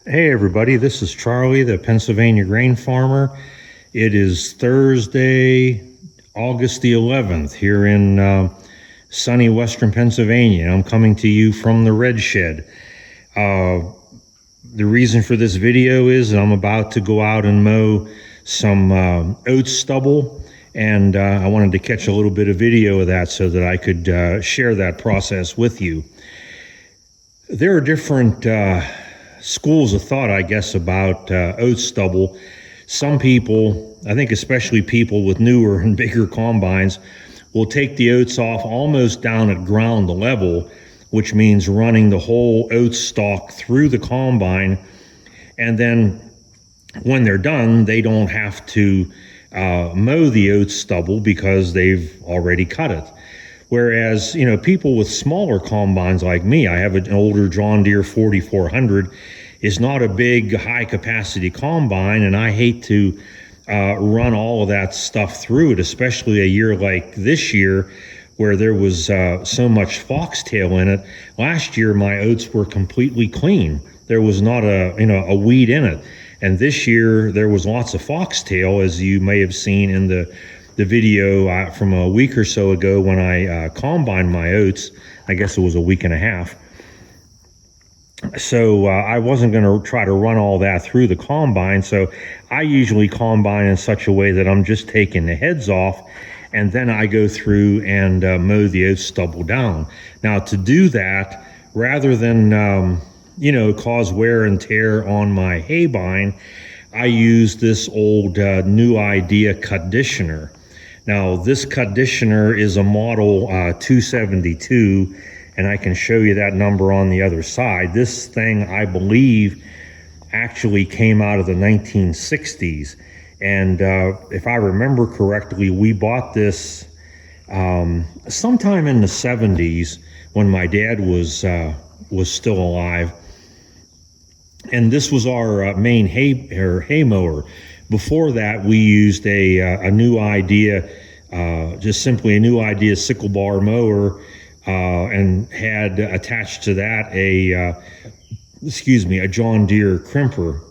Hey everybody, this is Charlie, the Pennsylvania grain farmer. It is Thursday, August the 11th here in sunny western Pennsylvania. I'm coming to you from the red shed. The reason for this video is that I'm about to go out and mow some oats stubble, and I wanted to catch a little bit of video of that so that I could share that process with you. There are different schools of thought, I guess, about oats stubble. Some people, I think especially people with newer and bigger combines, will take the oats off almost down at ground level, which means running the whole oats stalk through the combine, and then when they're done, they don't have to mow the oats stubble because they've already cut it. Whereas, people with smaller combines like me, I have an older John Deere 4400, is not a big high capacity combine, and I hate to run all of that stuff through it, especially a year like this year where there was so much foxtail in it. Last year, my oats were completely clean. There was not a weed in it. And this year, there was lots of foxtail, as you may have seen in the video from a week or so ago when I combined my oats. I guess it was a week and a half. So I wasn't going to try to run all that through the combine. So I usually combine in such a way that I'm just taking the heads off, and then I go through and mow the oats stubble down. Now, to do that, rather than cause wear and tear on my hay bine, I use this old New Idea Cutditioner. Now, this Cutditioner is a model 272, and I can show you that number on the other side. This thing, I believe, actually came out of the 1960s. And if I remember correctly, we bought this sometime in the 70s when my dad was still alive. And this was our main hay mower. Before that, we used a New Idea, just simply a New Idea sickle bar mower, and had attached to that a John Deere crimper,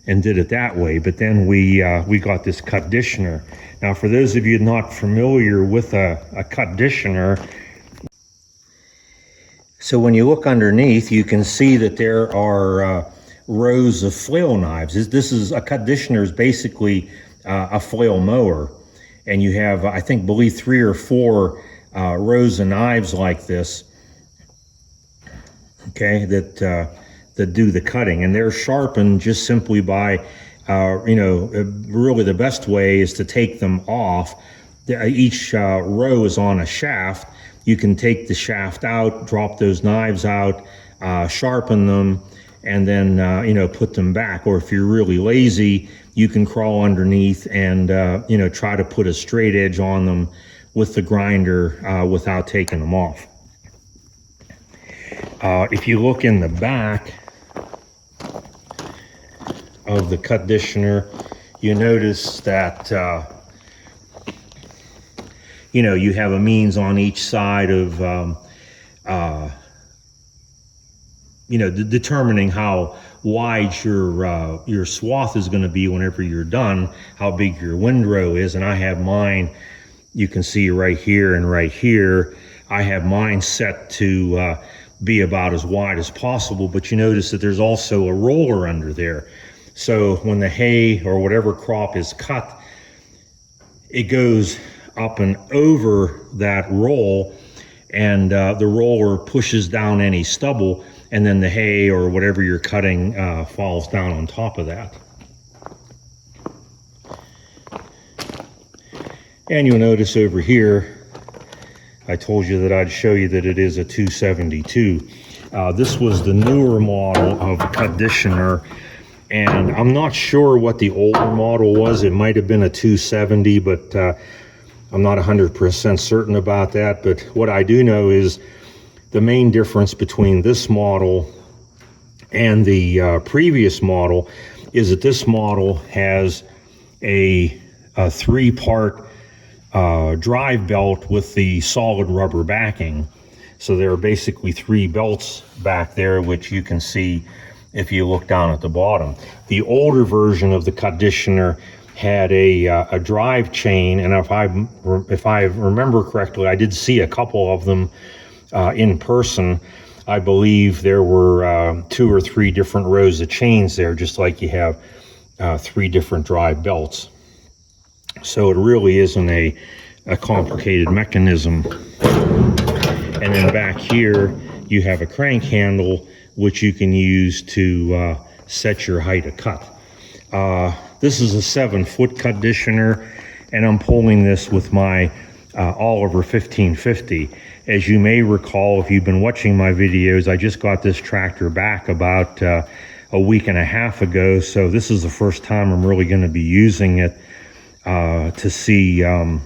and did it that way. But then we got this Cutditioner. Now, for those of you not familiar with a Cutditioner, so when you look underneath, you can see that there are rows of flail knives. This is a Cutditioner, is basically a flail mower, and you have believe 3 or 4 rows of knives like this, okay, that do the cutting, and they're sharpened just simply by really the best way is to take them off. Each row is on a shaft. You can take the shaft out, drop those knives out, sharpen them, and then put them back. Or if you're really lazy, you can crawl underneath and try to put a straight edge on them with the grinder without taking them off. If you look in the back of the Cutditioner, you notice that you have a means on each side of determining how wide your swath is going to be whenever you're done, how big your windrow is. And I have mine, you can see right here and right here, I have mine set to be about as wide as possible, but you notice that there's also a roller under there. So when the hay or whatever crop is cut, it goes up and over that roll, and the roller pushes down any stubble, and then the hay or whatever you're cutting falls down on top of that. And you'll notice over here, I told you that I'd show you that it is a 272. This was the newer model of Cutditioner, and I'm not sure what the older model was. It might have been a 270, but I'm not 100% certain about that. But what I do know is the main difference between this model and the previous model is that this model has a 3-part drive belt with the solid rubber backing. So there are basically 3 belts back there, which you can see if you look down at the bottom. The older version of the Cutditioner had a drive chain, and if I remember correctly, I did see a couple of them in person. I believe there were 2 or 3 different rows of chains there, just like you have 3 different drive belts. So it really isn't a complicated mechanism. And then back here, you have a crank handle, which you can use to set your height of cut. This is a 7-foot Cutditioner, and I'm pulling this with my Oliver 1550. As you may recall, if you've been watching my videos, I just got this tractor back about a week and a half ago, so this is the first time I'm really going to be using it to see, how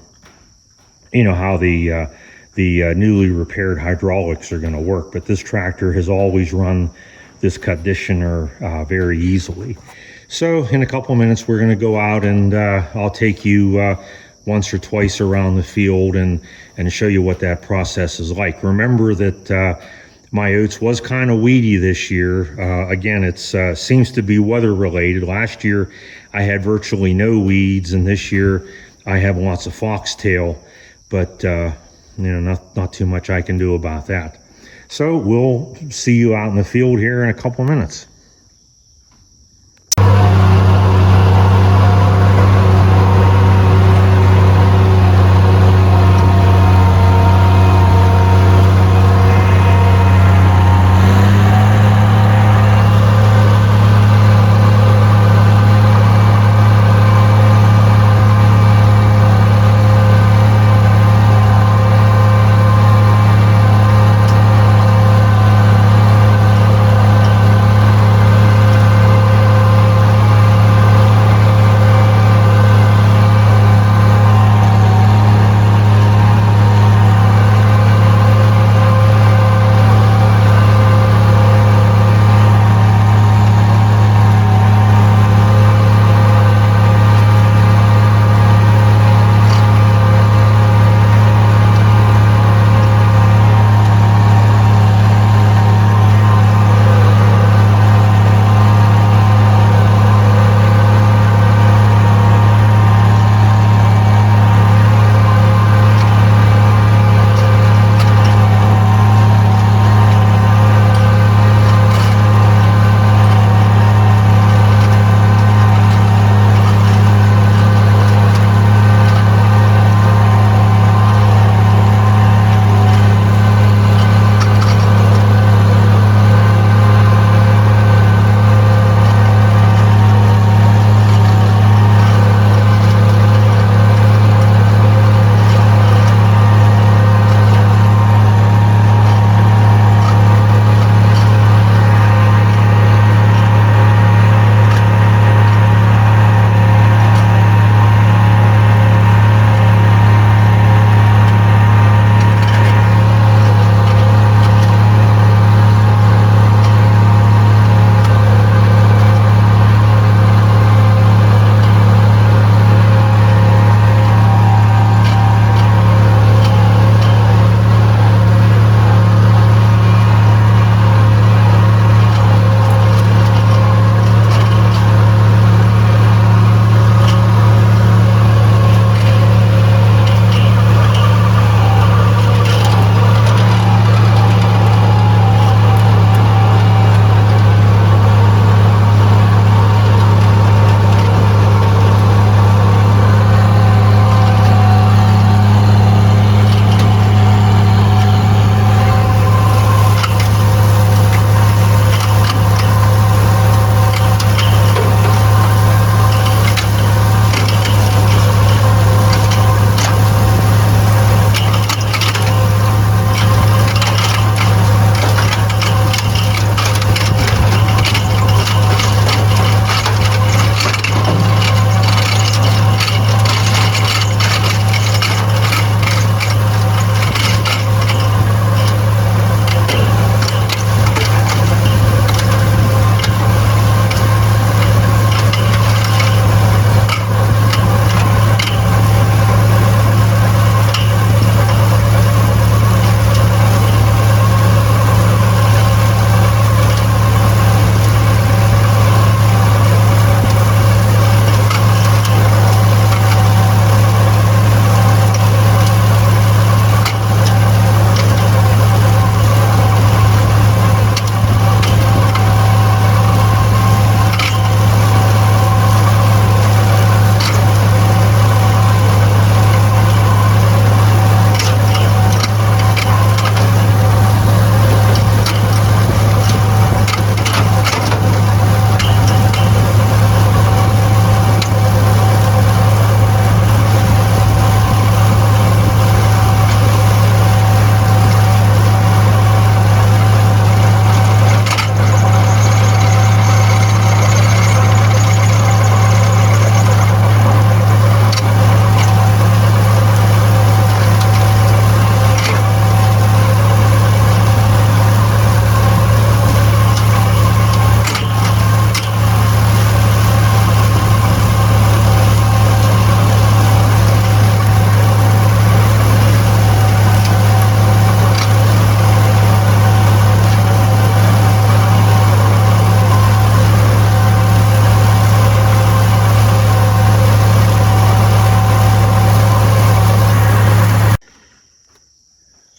the newly repaired hydraulics are going to work. But this tractor has always run this Cutditioner very easily. So in a couple of minutes, we're going to go out, and I'll take you once or twice around the field and show you what that process is like. Remember that my oats was kind of weedy this year. Again, it seems to be weather related. Last year I had virtually no weeds, and this year I have lots of foxtail, but not too much I can do about that. So we'll see you out in the field here in a couple of minutes.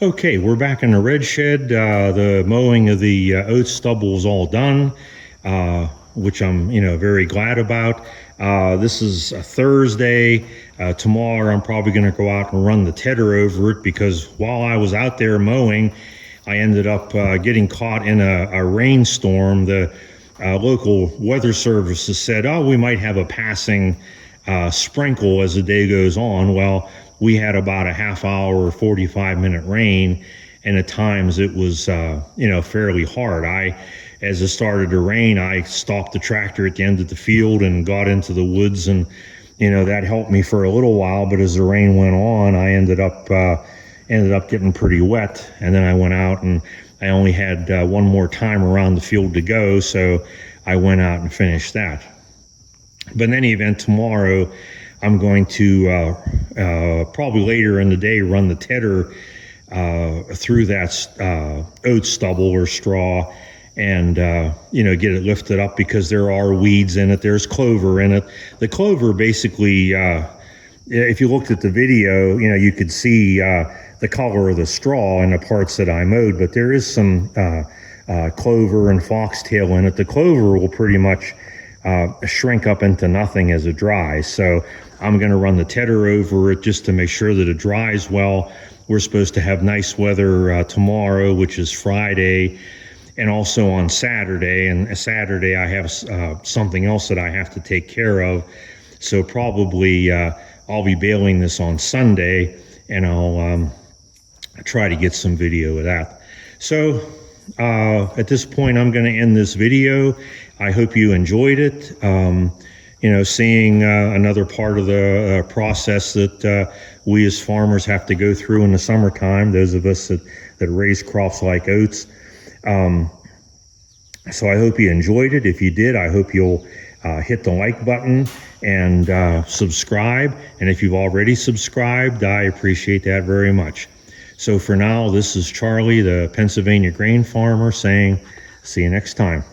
Okay, we're back in the red shed. The mowing of the oats stubble is all done, which I'm, very glad about. This is a Thursday. Tomorrow I'm probably going to go out and run the tedder over it because while I was out there mowing, I ended up getting caught in a rainstorm. The local weather services said, oh, we might have a passing sprinkle as the day goes on. Well, we had about a half hour or 45-minute rain, and at times it was, fairly hard. As it started to rain, I stopped the tractor at the end of the field and got into the woods, and that helped me for a little while. But as the rain went on, I ended up getting pretty wet, and then I went out and I only had one more time around the field to go, so I went out and finished that. But in any event, tomorrow I'm going to probably later in the day run the tedder through that oat stubble or straw and get it lifted up because there are weeds in it. There's clover in it. The clover basically, if you looked at the video, you could see the color of the straw in the parts that I mowed, but there is some clover and foxtail in it. The clover will pretty much shrink up into nothing as it dries. So I'm going to run the tedder over it just to make sure that it dries well. We're supposed to have nice weather tomorrow, which is Friday, and also on Saturday. And Saturday I have something else that I have to take care of. So probably I'll be baling this on Sunday, and I'll try to get some video of that. So at this point, I'm going to end this video. I hope you enjoyed it. Seeing another part of the process that we as farmers have to go through in the summertime, those of us that raise crops like oats. So I hope you enjoyed it. If you did, I hope you'll hit the like button and subscribe. And if you've already subscribed, I appreciate that very much. So for now, this is Charlie, the Pennsylvania grain farmer, saying, see you next time.